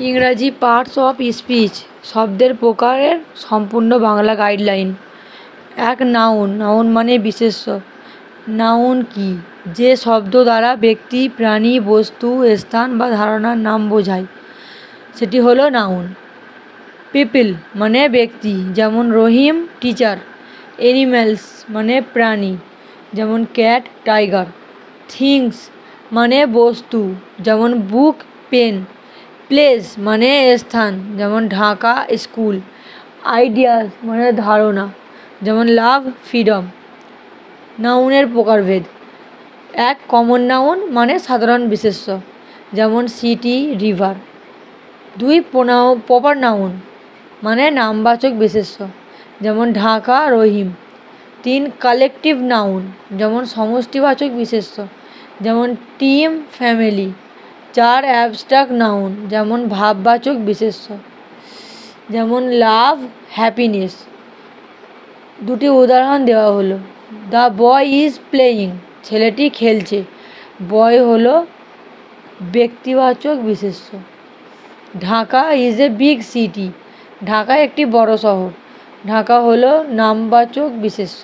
ইংরাজি parts of speech শব্দের প্রকারের সম্পূর্ণ বাংলা গাইডলাইন। এক, নাউন। নাউন মানে বিশেষ্য। নাউন কি? যে শব্দ দ্বারা ব্যক্তি, প্রাণী, বস্তু, স্থান বা ধারণার নাম বোঝায় সেটি হলো নাউন। পিপল মানে ব্যক্তি, যেমন রহিম টিচার। এনিম্যালস মানে প্রাণী, যেমন ক্যাট টাইগার। থিংস মানে বস্তু, যেমন বুক পেন। প্লেস মানে স্থান, যেমন ঢাকা স্কুল। আইডিয়াস মানে ধারণা, যেমন লাভ ফ্রিডম। নাউনের প্রকারভেদ: এক, কমন নাউন মানে সাধারণ বিশেষ্য, যেমন সিটি রিভার। দুই, প্রপার নাউন মানে নামবাচক বিশেষ্য, যেমন ঢাকা রহিম। তিন, কালেকটিভ নাউন যেমন সমষ্টিবাচক বিশেষ্য, যেমন টিম ফ্যামিলি। চার, অ্যাবস্ট্রাক্ট নাউন যেমন ভাববাচক বিশেষ্য, যেমন লাভ হ্যাপিনেস। দুটি উদাহরণ দেওয়া হলো: দ্য বয় ইজ প্লেয়িং, ছেলেটি খেলছে। বয় হলো ব্যক্তিবাচক বিশেষ্য। Dhaka is a big city, Dhaka একটি বড় শহর। ঢাকা হলো নামবাচক বিশেষ্য।